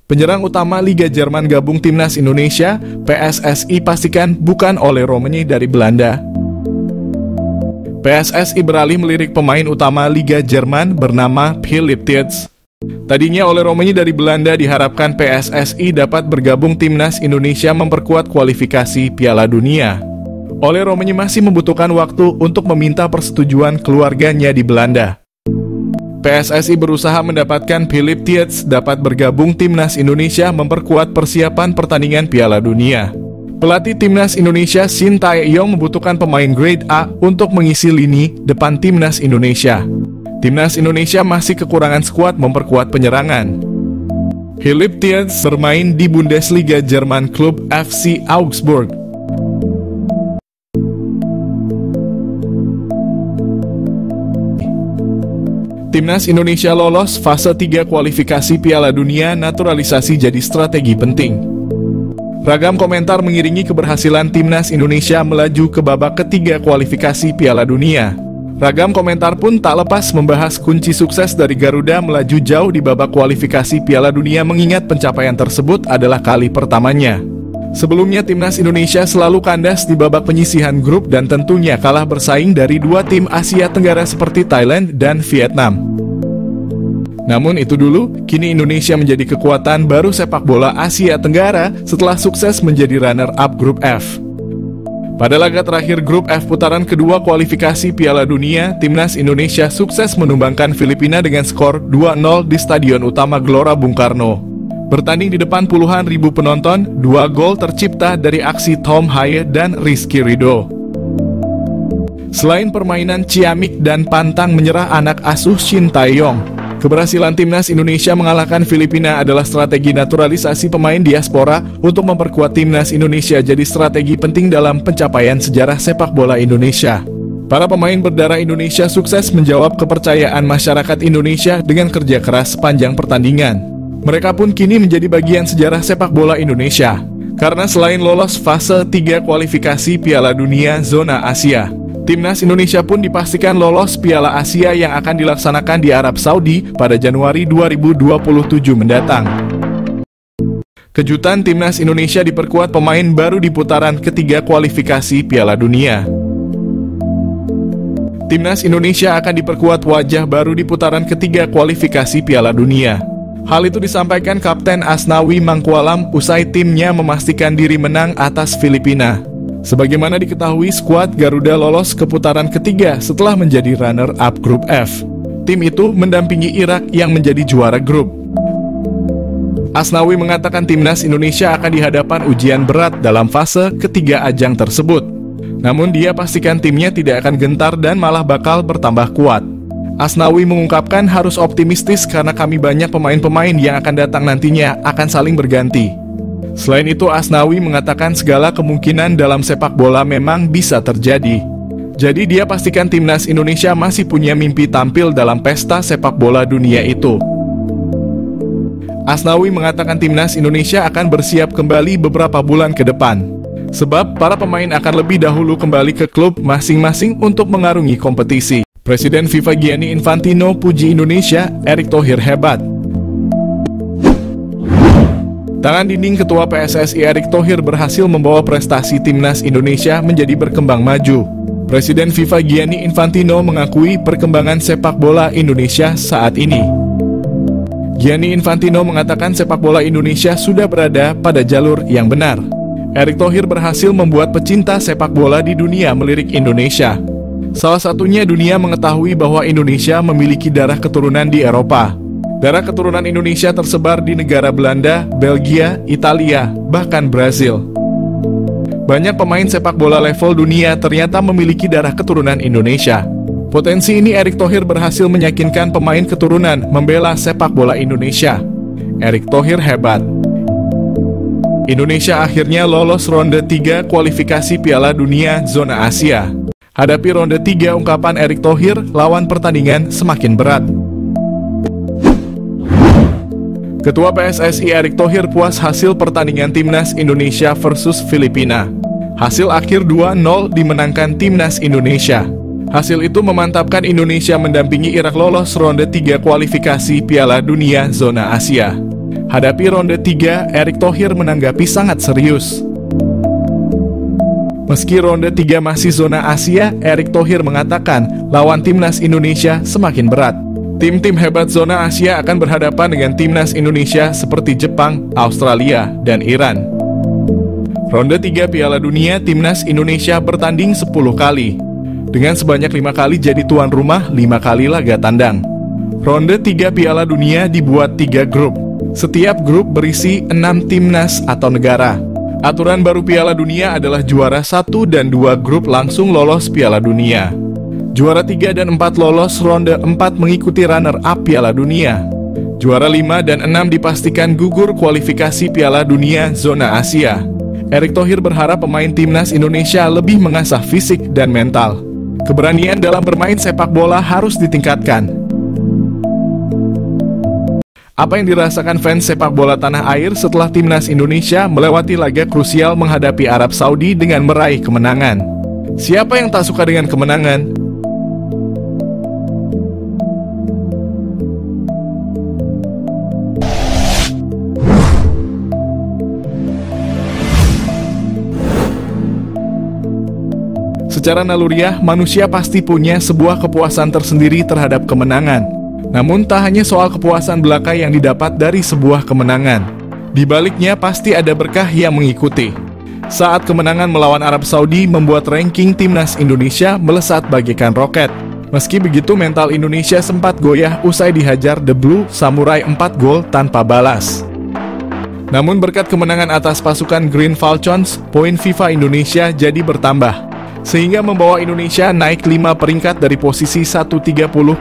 Penyerang utama Liga Jerman gabung Timnas Indonesia, PSSI pastikan bukan Ole Romani dari Belanda. PSSI beralih melirik pemain utama Liga Jerman bernama Philipp Tietz. Tadinya Ole Romani dari Belanda, diharapkan PSSI dapat bergabung Timnas Indonesia memperkuat kualifikasi Piala Dunia. Ole Romani masih membutuhkan waktu untuk meminta persetujuan keluarganya di Belanda. PSSI berusaha mendapatkan Philipp Tietz dapat bergabung Timnas Indonesia memperkuat persiapan pertandingan Piala Dunia. Pelatih Timnas Indonesia Shin Tae-yong membutuhkan pemain grade A untuk mengisi lini depan Timnas Indonesia. Timnas Indonesia masih kekurangan skuad memperkuat penyerangan. Philipp Tietz bermain di Bundesliga Jerman klub FC Augsburg. Timnas Indonesia lolos fase 3 kualifikasi Piala Dunia, naturalisasi jadi strategi penting. Ragam komentar mengiringi keberhasilan Timnas Indonesia melaju ke babak ketiga kualifikasi Piala Dunia. Ragam komentar pun tak lepas membahas kunci sukses dari Garuda melaju jauh di babak kualifikasi Piala Dunia, mengingat pencapaian tersebut adalah kali pertamanya. Sebelumnya Timnas Indonesia selalu kandas di babak penyisihan grup dan tentunya kalah bersaing dari dua tim Asia Tenggara seperti Thailand dan Vietnam. Namun itu dulu, kini Indonesia menjadi kekuatan baru sepak bola Asia Tenggara setelah sukses menjadi runner-up grup F. Pada laga terakhir grup F putaran kedua kualifikasi Piala Dunia, Timnas Indonesia sukses menumbangkan Filipina dengan skor 2-0 di Stadion Utama Gelora Bung Karno. Bertanding di depan puluhan ribu penonton, 2 gol tercipta dari aksi Tom Haye dan Rizky Ridho. Selain permainan ciamik dan pantang menyerah anak asuh Shin Tae-yong, keberhasilan Timnas Indonesia mengalahkan Filipina adalah strategi naturalisasi pemain diaspora untuk memperkuat Timnas Indonesia jadi strategi penting dalam pencapaian sejarah sepak bola Indonesia. Para pemain berdarah Indonesia sukses menjawab kepercayaan masyarakat Indonesia dengan kerja keras sepanjang pertandingan. Mereka pun kini menjadi bagian sejarah sepak bola Indonesia. Karena selain lolos fase 3 kualifikasi Piala Dunia zona Asia, Timnas Indonesia pun dipastikan lolos Piala Asia yang akan dilaksanakan di Arab Saudi pada Januari 2027 mendatang. Kejutan Timnas Indonesia diperkuat pemain baru di putaran ketiga kualifikasi Piala Dunia. Timnas Indonesia akan diperkuat wajah baru di putaran ketiga kualifikasi Piala Dunia. Hal itu disampaikan Kapten Asnawi Mangkualam usai timnya memastikan diri menang atas Filipina. Sebagaimana diketahui, skuad Garuda lolos ke putaran ketiga setelah menjadi runner-up grup F. Tim itu mendampingi Irak yang menjadi juara grup. Asnawi mengatakan Timnas Indonesia akan dihadapan ujian berat dalam fase ketiga ajang tersebut. Namun dia pastikan timnya tidak akan gentar dan malah bakal bertambah kuat. Asnawi mengungkapkan harus optimistis karena kami banyak pemain-pemain yang akan datang nantinya akan saling berganti. Selain itu, Asnawi mengatakan segala kemungkinan dalam sepak bola memang bisa terjadi. Jadi dia pastikan Timnas Indonesia masih punya mimpi tampil dalam pesta sepak bola dunia itu. Asnawi mengatakan Timnas Indonesia akan bersiap kembali beberapa bulan ke depan. Sebab para pemain akan lebih dahulu kembali ke klub masing-masing untuk mengarungi kompetisi. Presiden FIFA Gianni Infantino puji Indonesia, Erick Thohir hebat. Tangan dinding Ketua PSSI Erick Thohir berhasil membawa prestasi Timnas Indonesia menjadi berkembang maju. Presiden FIFA Gianni Infantino mengakui perkembangan sepak bola Indonesia saat ini. Gianni Infantino mengatakan sepak bola Indonesia sudah berada pada jalur yang benar. Erick Thohir berhasil membuat pecinta sepak bola di dunia melirik Indonesia. Salah satunya dunia mengetahui bahwa Indonesia memiliki darah keturunan di Eropa. Darah keturunan Indonesia tersebar di negara Belanda, Belgia, Italia, bahkan Brazil. Banyak pemain sepak bola level dunia ternyata memiliki darah keturunan Indonesia. Potensi ini Erick Thohir berhasil meyakinkan pemain keturunan membela sepak bola Indonesia. Erick Thohir hebat. Indonesia akhirnya lolos ronde 3 kualifikasi Piala Dunia zona Asia. Hadapi ronde 3 ungkapan Erick Thohir, lawan pertandingan semakin berat. Ketua PSSI Erick Thohir puas hasil pertandingan Timnas Indonesia versus Filipina. Hasil akhir 2-0 dimenangkan Timnas Indonesia. Hasil itu memantapkan Indonesia mendampingi Irak lolos ronde 3 kualifikasi Piala Dunia zona Asia. Hadapi ronde 3, Erick Thohir menanggapi sangat serius. Meski ronde 3 masih zona Asia, Erick Thohir mengatakan lawan timnas Indonesia semakin berat. Tim-tim hebat zona Asia akan berhadapan dengan timnas Indonesia seperti Jepang, Australia, dan Iran. Ronde 3 Piala Dunia, timnas Indonesia bertanding 10 kali. Dengan sebanyak 5 kali jadi tuan rumah, 5 kali laga tandang. Ronde 3 Piala Dunia dibuat 3 grup. Setiap grup berisi 6 timnas atau negara. Aturan baru Piala Dunia adalah juara 1 dan 2 grup langsung lolos Piala Dunia. Juara 3 dan 4 lolos ronde 4 mengikuti runner-up Piala Dunia. Juara 5 dan 6 dipastikan gugur kualifikasi Piala Dunia zona Asia. Erick Thohir berharap pemain timnas Indonesia lebih mengasah fisik dan mental. Keberanian dalam bermain sepak bola harus ditingkatkan. Apa yang dirasakan fans sepak bola tanah air setelah timnas Indonesia melewati laga krusial menghadapi Arab Saudi dengan meraih kemenangan? Siapa yang tak suka dengan kemenangan? Secara naluriah, manusia pasti punya sebuah kepuasan tersendiri terhadap kemenangan. Namun tak hanya soal kepuasan belaka yang didapat dari sebuah kemenangan. Di baliknya pasti ada berkah yang mengikuti. Saat kemenangan melawan Arab Saudi membuat ranking timnas Indonesia melesat bagaikan roket. Meski begitu mental Indonesia sempat goyah usai dihajar The Blue Samurai 4 gol tanpa balas. Namun berkat kemenangan atas pasukan Green Falcons, poin FIFA Indonesia jadi bertambah, sehingga membawa Indonesia naik 5 peringkat dari posisi 130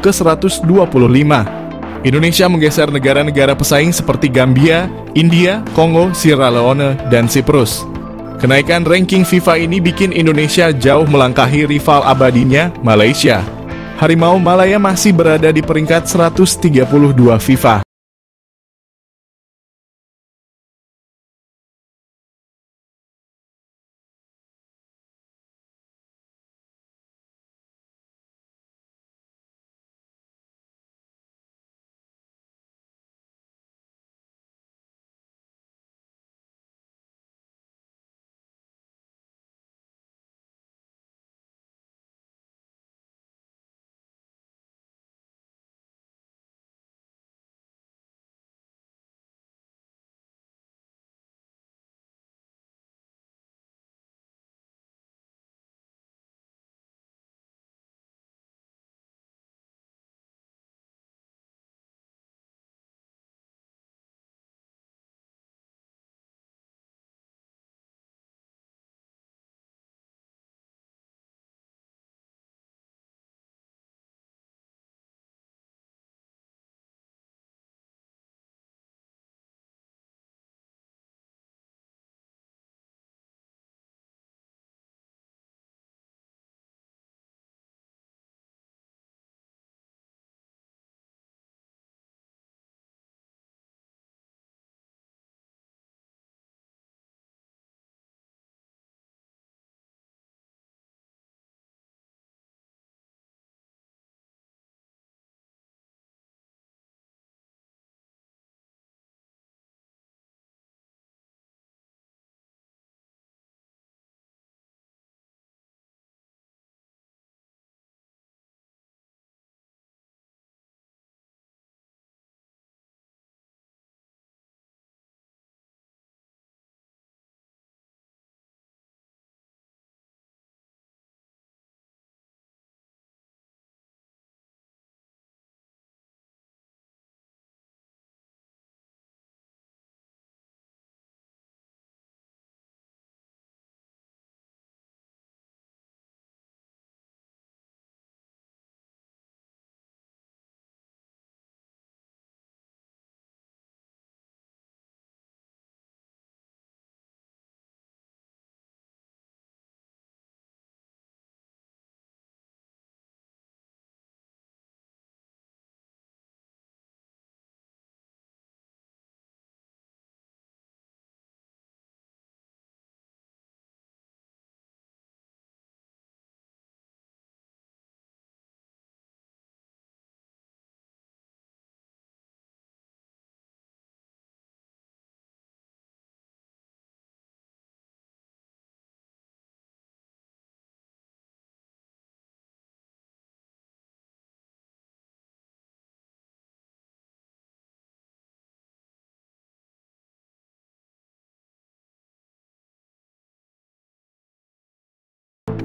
ke 125. Indonesia menggeser negara-negara pesaing seperti Gambia, India, Kongo, Sierra Leone, dan Siprus. Kenaikan ranking FIFA ini bikin Indonesia jauh melangkahi rival abadinya, Malaysia. Harimau Malaya masih berada di peringkat 132 FIFA.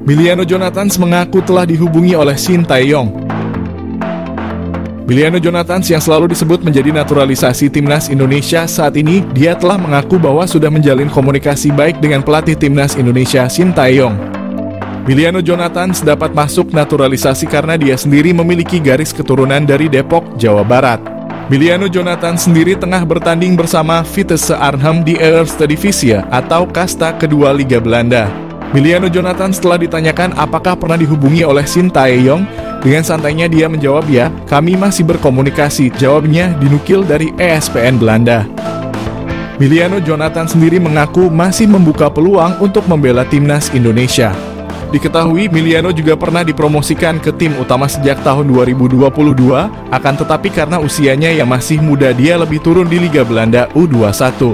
Miliano Jonathans mengaku telah dihubungi oleh Shin Tae-yong. Miliano Jonathans yang selalu disebut menjadi naturalisasi timnas Indonesia saat ini, dia telah mengaku bahwa sudah menjalin komunikasi baik dengan pelatih timnas Indonesia Shin Tae-yong. Miliano Jonathans dapat masuk naturalisasi karena dia sendiri memiliki garis keturunan dari Depok, Jawa Barat. Miliano Jonathans sendiri tengah bertanding bersama Vitesse Arnhem di Eerste Divisie atau kasta kedua Liga Belanda. Miliano Jonathans setelah ditanyakan apakah pernah dihubungi oleh Shin Tae-yong, dengan santainya dia menjawab, "Ya, kami masih berkomunikasi," jawabnya dinukil dari ESPN Belanda. Miliano Jonathans sendiri mengaku masih membuka peluang untuk membela timnas Indonesia. Diketahui Miliano juga pernah dipromosikan ke tim utama sejak tahun 2022, akan tetapi karena usianya yang masih muda dia lebih turun di Liga Belanda U21.